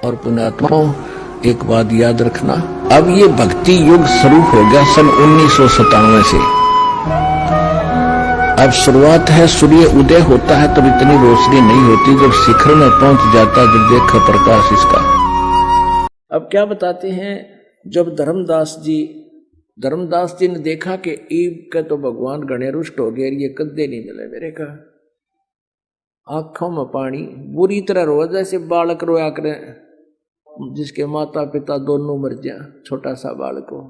और पुण्यात्माओं, एक बात याद रखना, अब ये भक्ति युग शुरू हो गया सन 1997 से। अब शुरुआत है, सूर्य उदय होता है तब इतनी रोशनी नहीं होती, जब शिखर में पहुंच जाता जब देखा प्रकाश इसका। अब क्या बताते हैं, जब धर्मदास जी ने देखा कि ईब का तो भगवान गणे रुष्ट हो गए, ये कद्दे नहीं मिले मेरे का, आंखों में पानी, बुरी तरह रोया जैसे बालक रोया करे जिसके माता पिता दोनों मर जाए, छोटा सा बालक हो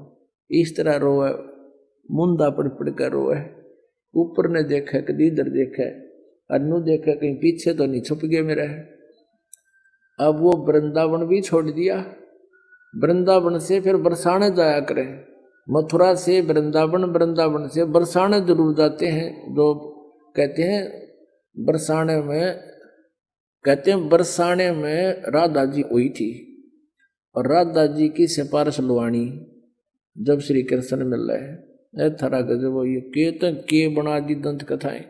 इस तरह रोए, मुंदा पड़ पड़ कर रोए। ऊपर ने देखा कभी इधर देखा, अन्नू देखा कहीं पीछे तो नहीं छुप गए मेरा। अब वो वृंदावन भी छोड़ दिया, वृंदावन से फिर बरसाने जाया करें, मथुरा से वृंदावन, वृंदावन से बरसाने जरूर जाते हैं। जो कहते हैं बरसाने में राधा जी हुई थी, और राधा जी की सिफारिश लुवानी जब श्री कृष्ण मिल रहे हैं थरा गजब हो, ये के बना दी दंत कथाएं।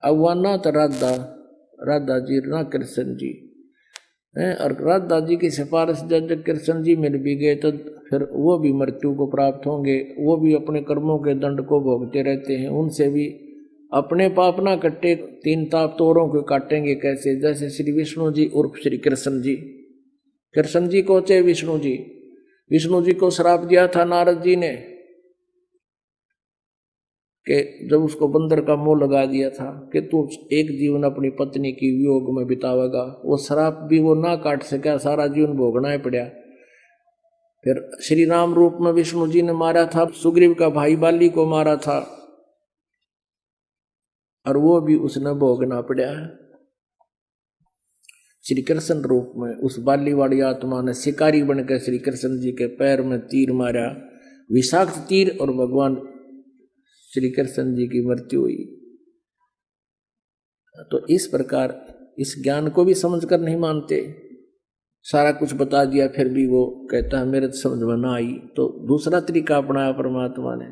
अब वह ना तो राधा जी ना कृष्ण जी है, और राधा जी की सिफारिश जब कृष्ण जी मिल भी गए तो फिर वो भी मृत्यु को प्राप्त होंगे, वो भी अपने कर्मों के दंड को भोगते रहते हैं। उनसे भी अपने पाप ना कट्टे, तीन ताप तोरों को काटेंगे कैसे, जैसे श्री विष्णु जी उर्फ श्री कृष्ण जी को चे विष्णु जी को श्राप दिया था नारद जी ने कि जब उसको बंदर का मुंह लगा दिया था कि तू एक जीवन अपनी पत्नी की वियोग में बितावेगा, वो श्राप भी वो ना काट सका, सारा जीवन भोगना ही पड़ा। फिर श्री राम रूप में विष्णु जी ने मारा था, सुग्रीव का भाई बाली को मारा था, और वो भी उसने भोगना पड़ा। श्री कृष्ण रूप में उस बाली वाली आत्मा ने शिकारी बनकर श्री कृष्ण जी के पैर में तीर मारा, विषाक्त तीर, और भगवान श्री कृष्ण जी की मृत्यु हुई। तो इस प्रकार इस ज्ञान को भी समझकर नहीं मानते, सारा कुछ बता दिया फिर भी वो कहता है मेरे तो समझ में ना आई, तो दूसरा तरीका अपनाया परमात्मा ने।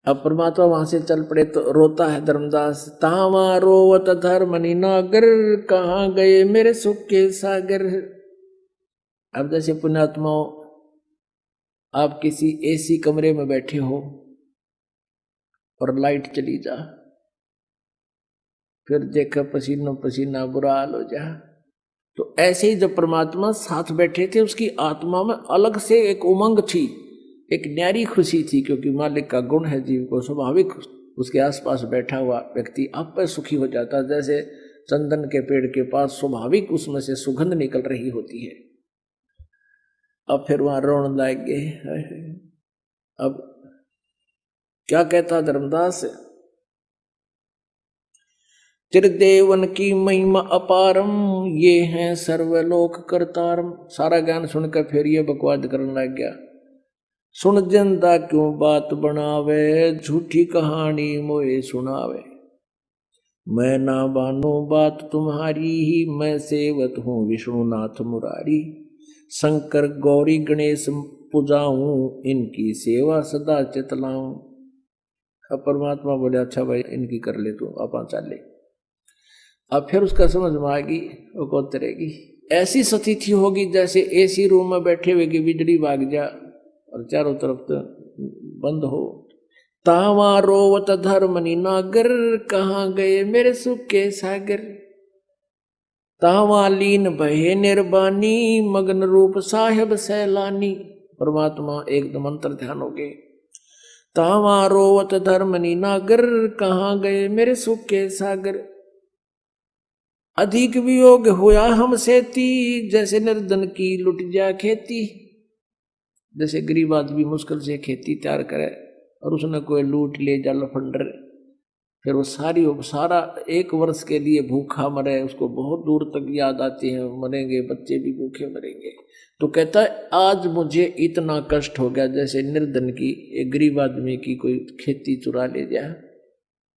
अब परमात्मा वहां से चल पड़े तो रोता है धर्मदास, तावा रोवत धर्मनि नागर, कहाँ गए मेरे सुख के सागर। अब जैसे पुण्यात्माओं, आप किसी एसी कमरे में बैठे हो और लाइट चली जा, फिर देखा पसीना पसीना बुरा हाल हो जा। तो ऐसे ही जब परमात्मा साथ बैठे थे, उसकी आत्मा में अलग से एक उमंग थी, एक न्यारी खुशी थी, क्योंकि मालिक का गुण है जीव को, स्वाभाविक उसके आसपास बैठा हुआ व्यक्ति आप पर सुखी हो जाता, जैसे चंदन के पेड़ के पास स्वाभाविक उसमें से सुगंध निकल रही होती है। अब फिर वहां रोने लग गए। अब क्या कहता धर्मदास, त्रिदेवन की महिमा अपारम, ये हैं सर्वलोक करतारम। सारा ज्ञान सुनकर फिर ये बकवाद करने लग गया, सुन जनता क्यों बात बनावे, झूठी कहानी मोए सुनावे। मैं ना बानो बात तुम्हारी ही, मैं सेवत हूँ विष्णुनाथ मुरारी। शंकर गौरी गणेश पूजाऊं, इनकी सेवा सदा चितलाऊं। अब परमात्मा बोले अच्छा भाई इनकी कर ले तू, अपन चले। अब फिर उसका समझ में आएगी, वो कौन तरेगी। ऐसी स्थिति होगी जैसे एसी रूम में बैठे हुए की बिजली भाग जा और चारों तरफ तो बंद हो। तावा रोवत धर्मनि नागर, कहाँ गए मेरे सुख के सागर। तावा लीन भये निर्बानी, मगन रूप साहेब सैलानी। परमात्मा एकदम अंतर ध्यान हो गए। तावा रोवत धर्मनि नागर, कहाँ गए मेरे सुख के सागर। अधिक वियोग हुआ हमसे ती, जैसे निर्धन की लुट जा खेती। जैसे गरीब आदमी मुश्किल से खेती तैयार करे और उसने कोई लूट ले जा लफंडर, फिर वो सारा एक वर्ष के लिए भूखा मरे, उसको बहुत दूर तक याद आती है, मरेंगे बच्चे भी भूखे मरेंगे। तो कहता है आज मुझे इतना कष्ट हो गया जैसे निर्धन की, एक गरीब आदमी की कोई खेती चुरा ले जा,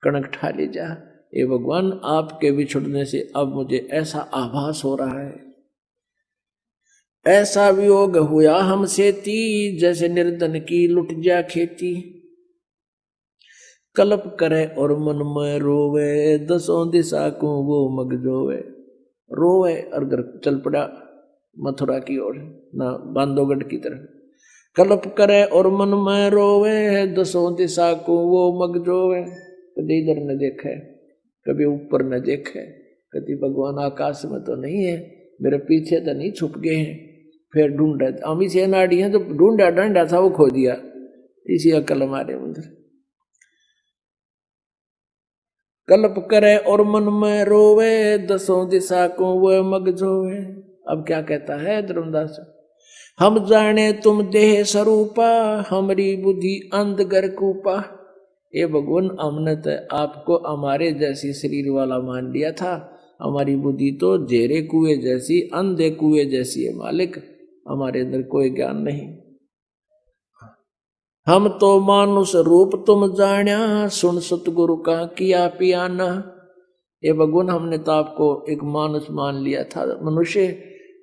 कणक ठा ले जा। ये भगवान आपके बिछुड़ने से अब मुझे ऐसा आभास हो रहा है, ऐसा वियोग हुआ हमसे ती, जैसे निर्धन की लुट जा खेती। कल्प करे और मन में रोवे, दसों दिशा को वो मग जोवे। रोवे और घर चल पड़ा, मथुरा की ओर, ना बांधवगढ़ की तरफ। कल्प करे और मन में रोवे, दसों दिशा को वो मग जोवे। कभी इधर न देखे, कभी ऊपर न देखे, कभी भगवान आकाश में तो नहीं है, मेरे पीछे तो नहीं छुप गए हैं। फिर ढूंढे, अमी से नाड़ी है तो ढूंढा डंडा था वो खो दिया, इसी अकल हमारे अंदर। कल्प करे और मन में रोवे, दसों दिशा को वह मग जोवे। अब क्या कहता है धर्मदास, हम जाने तुम देह स्वरूपा, हमारी बुद्धि अंधगर कूपा। ये भगवान, हमने तो आपको हमारे जैसी शरीर वाला मान लिया था, हमारी बुद्धि तो जेरे कुएं जैसी, अंधे कुएं जैसी है मालिक, हमारे अंदर कोई ज्ञान नहीं। हम तो मानुष रूप तुम जान्या, सुन सतगुरु का किया पियाना। ये भगवान, हमने तो आपको एक मानुष मान लिया था, मनुष्य।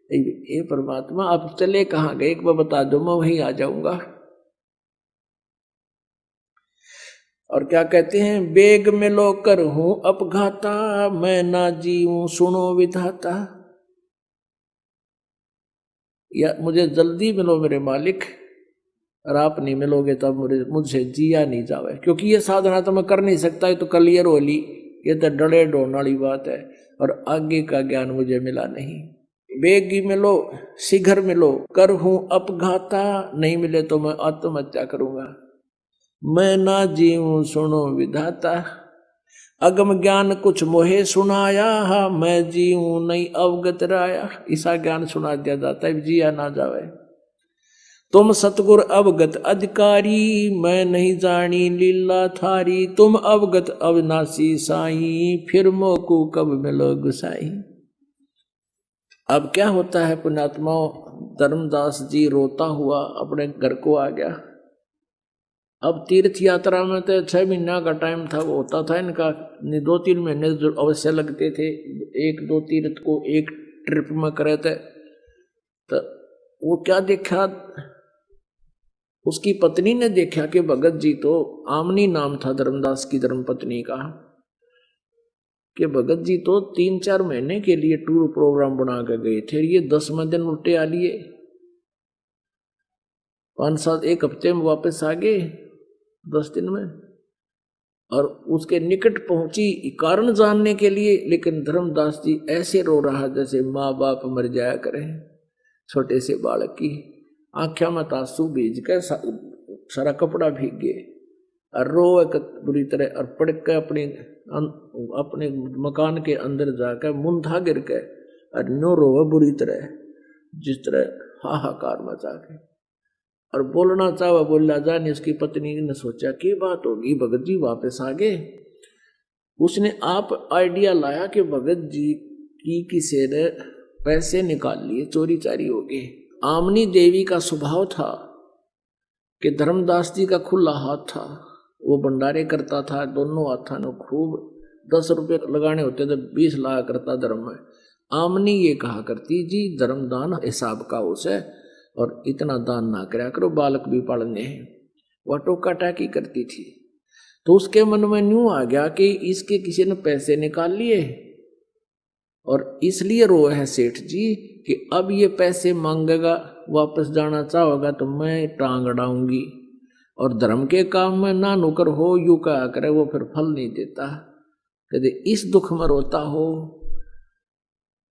ये परमात्मा, आप चले कहाँ गए, एक बार बता दो, मैं वहीं आ जाऊंगा। और क्या कहते हैं, बेग मिलो कर हूं अपघाता, मैं ना जीऊं सुनो विधाता। या मुझे जल्दी मिलो मेरे मालिक, और आप नहीं मिलोगे तब मुझसे जिया नहीं जावे, क्योंकि ये साधना तो मैं कर नहीं सकता, ये तो क्लियर होली, ये तो डरे ढोने वाली बात है, और आगे का ज्ञान मुझे मिला नहीं। बेगी मिलो शीघ्र मिलो, कर हूं अपघाता, नहीं मिले तो मैं आत्महत्या करूंगा। मैं ना जीऊं सुनो विधाता, अगम ज्ञान कुछ मोहे सुनाया, मैं जीऊं नहीं अवगत राया। ऐसा ज्ञान सुना दिया जाता है, जिया ना जावे। तुम सतगुर अवगत अधिकारी, मैं नहीं जानी लीला थारी। तुम अवगत अविनाशी साई, फिर मोकू कब मिलो गुसाई। अब क्या होता है पुण्यात्माओं, धर्मदास जी रोता हुआ अपने घर को आ गया। अब तीर्थ यात्रा में तो 6 महीना का टाइम था, वो होता था इनका, 2-3 महीने अवश्य लगते थे। 1-2 तीर्थ को एक ट्रिप में करे थे। तो वो क्या देखा, उसकी पत्नी ने देखा कि भगत जी तो, आमनी नाम था धर्मदास की धर्मपत्नी का, कि भगत जी तो 3-4 महीने के लिए टूर प्रोग्राम बना के गए थे, ये 10वें दिन उल्टे आ लिए, 5-7 एक हफ्ते में वापस आ गए, 10 दिन में। और उसके निकट पहुंची कारण जानने के लिए, लेकिन धर्मदास जी ऐसे रो रहा जैसे माँ बाप मर जाया करे, छोटे से बालक की आंखों में तासू भीज के सारा कपड़ा भीग गए, और रो बुरी तरह, और पड़ के अपने मकान के अंदर जाकर मुंधा गिर के, और नो रो बुरी तरह, जिस तरह हाहाकार मचा के, और बोलना चाहा बोला जाने। उसकी पत्नी ने सोचा कि बात होगी, भगत जी वापस आ गए। उसने आप आइडिया लाया कि भगत जी की किसी ने पैसे निकाल लिए, चोरी चारी हो गई। आमनी देवी का स्वभाव था कि धर्मदास जी का खुला हाथ था, वो भंडारे करता था, दोनों हाथों में खूब 10 रुपये लगाने होते तो 20 लाया करता धर्म में। आमनी ये कहा करती, जी धर्मदान हिसाब का उसे, और इतना दान ना कराया करो, बालक भी पालने हैं। वह टोका टाकी करती थी। तो उसके मन में न्यू आ गया कि इसके किसी ने पैसे निकाल लिए, और इसलिए रोए है सेठ जी कि अब ये पैसे मांगेगा, वापस जाना चाहोगा तो मैं टांग अड़ाऊंगी, और धर्म के काम में ना नौकर हो यूं कहा करे, वो फिर फल नहीं देता। यदि इस दुख में रोता हो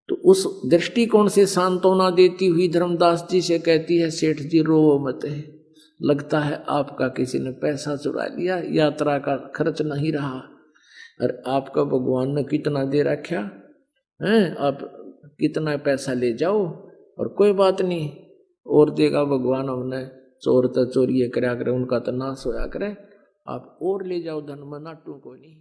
तो उस दृष्टिकोण से सांत्वना देती हुई धर्मदास जी से कहती है, सेठ जी रो मत, लगता है आपका किसी ने पैसा चुरा लिया, यात्रा का खर्च नहीं रहा, और आपका भगवान ने कितना दे रखा है, आप कितना पैसा ले जाओ, और कोई बात नहीं और देगा भगवान, हमने चोर तो चोरी करा करे, उनका तो नाश होया करे, आप और ले जाओ धन में, नाटू को नहीं।